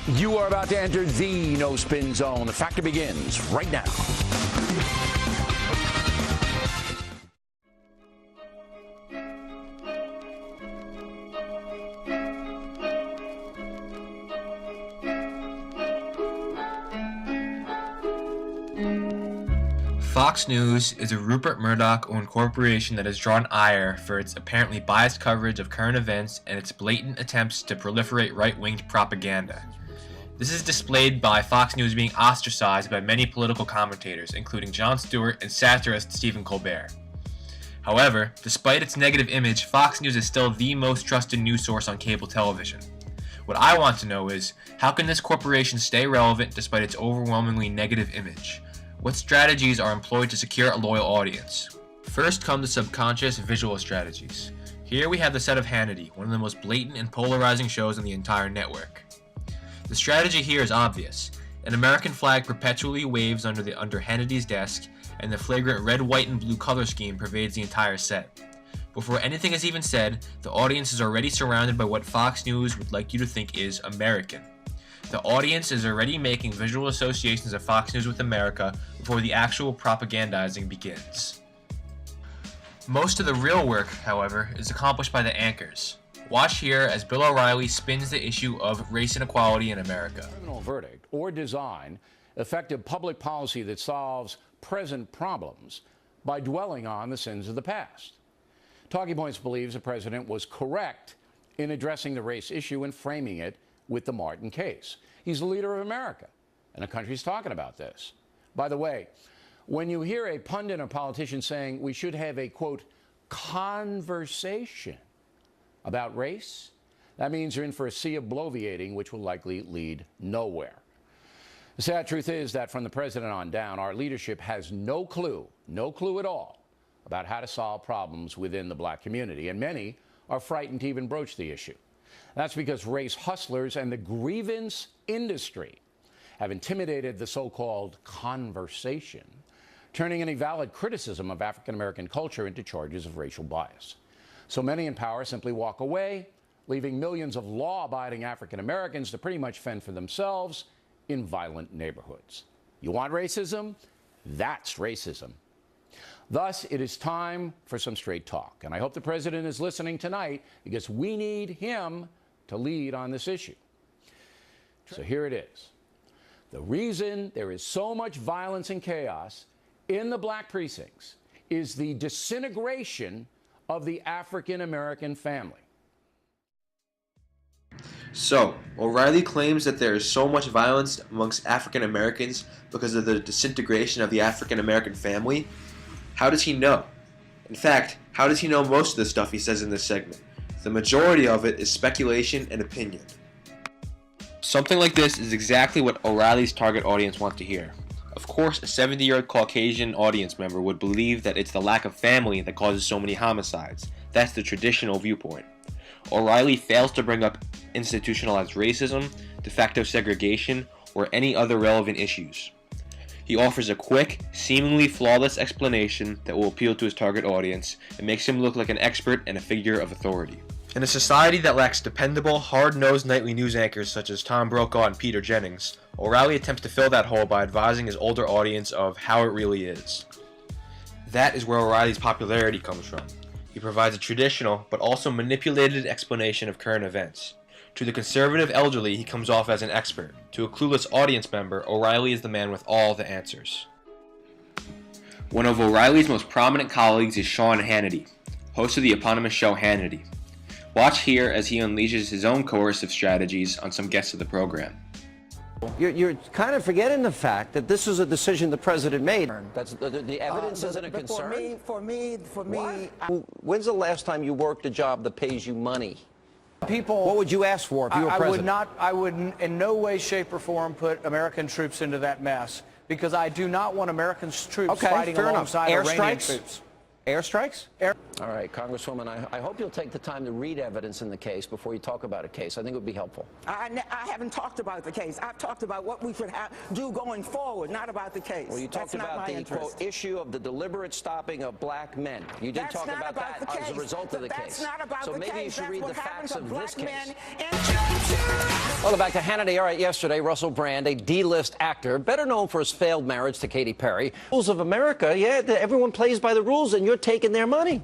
You are about to enter the No Spin Zone. The Factor begins right now. Fox News is a Rupert Murdoch-owned corporation that has drawn ire for its apparently biased coverage of current events and its blatant attempts to proliferate right-wing propaganda. This is displayed by Fox News being ostracized by many political commentators, including Jon Stewart and satirist Stephen Colbert. However, despite its negative image, Fox News is still the most trusted news source on cable television. What I want to know is, how can this corporation stay relevant despite its overwhelmingly negative image? What strategies are employed to secure a loyal audience? First come the subconscious visual strategies. Here we have the set of Hannity, one of the most blatant and polarizing shows on the entire network. The strategy here is obvious. An American flag perpetually waves under Hannity's desk, and the flagrant red, white, and blue color scheme pervades the entire set. Before anything is even said, the audience is already surrounded by what Fox News would like you to think is American. The audience is already making visual associations of Fox News with America before the actual propagandizing begins. Most of the real work, however, is accomplished by the anchors. Watch here as Bill O'Reilly spins the issue of race inequality in America. Criminal verdict or design effective public policy that solves present problems by dwelling on the sins of the past. Talking Points believes the president was correct in addressing the race issue and framing it with the Martin case. He's the leader of America, and the country's talking about this. By the way, when you hear a pundit or politician saying we should have a, quote, conversation about race, that means you're in for a sea of bloviating, which will likely lead nowhere. The sad truth is that from the president on down, our leadership has no clue at all about how to solve problems within the black community, and many are frightened to even broach the issue. That's because race hustlers and the grievance industry have intimidated the so-called conversation, turning any valid criticism of African American culture into charges of racial bias. So many in power simply walk away, leaving millions of law-abiding African Americans to pretty much fend for themselves in violent neighborhoods. You want racism? That's racism. Thus, it is time for some straight talk. And I hope the president is listening tonight, because we need him to lead on this issue. So here it is. The reason there is so much violence and chaos in the black precincts is the disintegration of the African American family. So, O'Reilly claims that there is so much violence amongst African Americans because of the disintegration of the African American family. How does he know? In fact, how does he know most of the stuff he says in this segment? The majority of it is speculation and opinion. Something like this is exactly what O'Reilly's target audience wants to hear. Of course, a 70-year-old Caucasian audience member would believe that it's the lack of family that causes so many homicides. That's the traditional viewpoint. O'Reilly fails to bring up institutionalized racism, de facto segregation, or any other relevant issues. He offers a quick, seemingly flawless explanation that will appeal to his target audience and makes him look like an expert and a figure of authority. In a society that lacks dependable, hard-nosed nightly news anchors such as Tom Brokaw and Peter Jennings, O'Reilly attempts to fill that hole by advising his older audience of how it really is. That is where O'Reilly's popularity comes from. He provides a traditional, but also manipulated explanation of current events. To the conservative elderly, he comes off as an expert. To a clueless audience member, O'Reilly is the man with all the answers. One of O'Reilly's most prominent colleagues is Sean Hannity, host of the eponymous show Hannity. Watch here as he unleashes his own coercive strategies on some guests of the program. You're kind of forgetting the fact that this is a decision the president made. That's the evidence isn't a concern. For me. When's the last time you worked a job that pays you money? People. What would you ask for if you were president? I would in no way, shape, or form put American troops into that mess, because I do not want American troops fighting alongside Iranian troops. Airstrikes? All right, Congresswoman, I hope you'll take the time to read evidence in the case before you talk about a case. I think it would be helpful. I haven't talked about the case. I've talked about what we should do going forward, not about the case. Well, you talked That's not about my the, interest. quote, issue of the deliberate stopping of black men. You did That's talk not about that the as a case. result of the That's case. not about so the maybe case. you should That's read what the facts happens to of this black case. men Welcome back to Hannity. All right, yesterday, Russell Brand, a D-list actor, better known for his failed marriage to Katy Perry. Rules of America, yeah, everyone plays by the rules, and you're taking their money.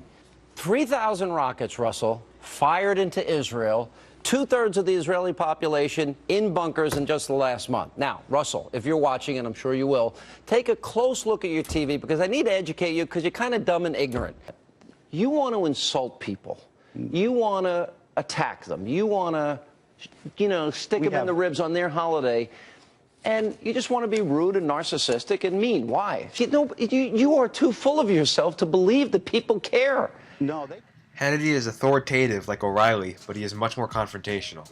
3,000 rockets, Russell, fired into Israel. 2/3 of the Israeli population in bunkers in just the last month. Now, Russell, if you're watching, and I'm sure you will, take a close look at your TV, because I need to educate you, because you're kind of dumb and ignorant. You want to insult people. You want to attack them. You want to, stick them in the ribs on their holiday. And you just want to be rude and narcissistic and mean. Why? You are too full of yourself to believe that people care. Hannity is authoritative like O'Reilly, but he is much more confrontational.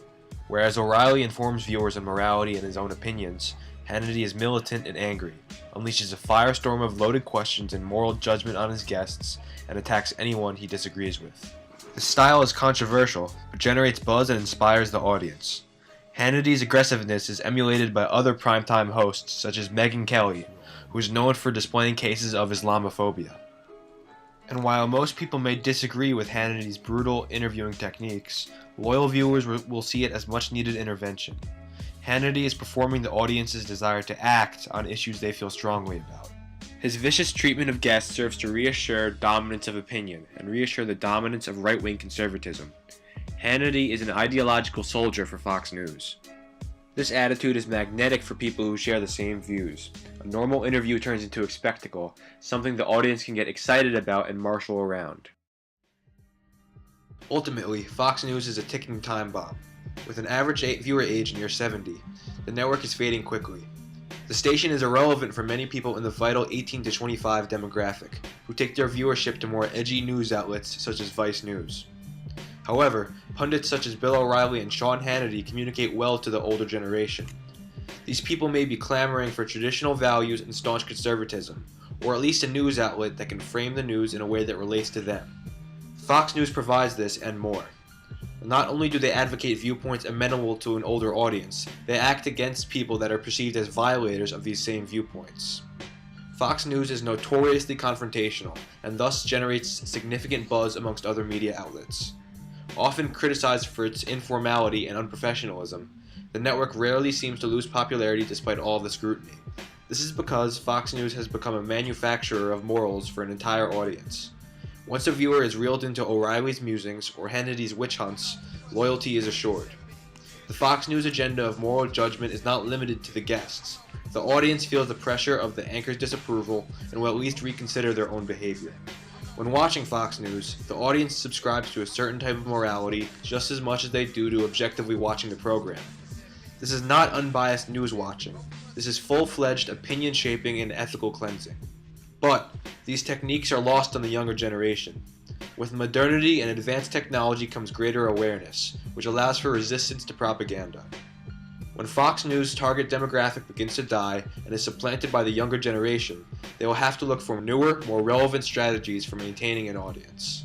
Whereas O'Reilly informs viewers on morality and his own opinions, Hannity is militant and angry, unleashes a firestorm of loaded questions and moral judgment on his guests, and attacks anyone he disagrees with. His style is controversial, but generates buzz and inspires the audience. Hannity's aggressiveness is emulated by other primetime hosts such as Megyn Kelly, who is known for displaying cases of Islamophobia. And while most people may disagree with Hannity's brutal interviewing techniques, loyal viewers will see it as much needed intervention. Hannity is performing the audience's desire to act on issues they feel strongly about. His vicious treatment of guests serves to reassure dominance of opinion and reassure the dominance of right-wing conservatism. Hannity is an ideological soldier for Fox News. This attitude is magnetic for people who share the same views. A normal interview turns into a spectacle, something the audience can get excited about and marshal around. Ultimately, Fox News is a ticking time bomb. With an average viewer age near 70, the network is fading quickly. The station is irrelevant for many people in the vital 18 to 25 demographic, who take their viewership to more edgy news outlets such as Vice News. However, pundits such as Bill O'Reilly and Sean Hannity communicate well to the older generation. These people may be clamoring for traditional values and staunch conservatism, or at least a news outlet that can frame the news in a way that relates to them. Fox News provides this and more. Not only do they advocate viewpoints amenable to an older audience, they act against people that are perceived as violators of these same viewpoints. Fox News is notoriously confrontational, and thus generates significant buzz amongst other media outlets. Often criticized for its informality and unprofessionalism, the network rarely seems to lose popularity despite all of the scrutiny. This is because Fox News has become a manufacturer of morals for an entire audience. Once a viewer is reeled into O'Reilly's musings or Hannity's witch hunts, loyalty is assured. The Fox News agenda of moral judgment is not limited to the guests. The audience feels the pressure of the anchor's disapproval and will at least reconsider their own behavior. When watching Fox News, the audience subscribes to a certain type of morality just as much as they do to objectively watching the program. This is not unbiased news watching. This is full-fledged opinion shaping and ethical cleansing. But these techniques are lost on the younger generation. With modernity and advanced technology comes greater awareness, which allows for resistance to propaganda. When Fox News' target demographic begins to die and is supplanted by the younger generation, they will have to look for newer, more relevant strategies for maintaining an audience.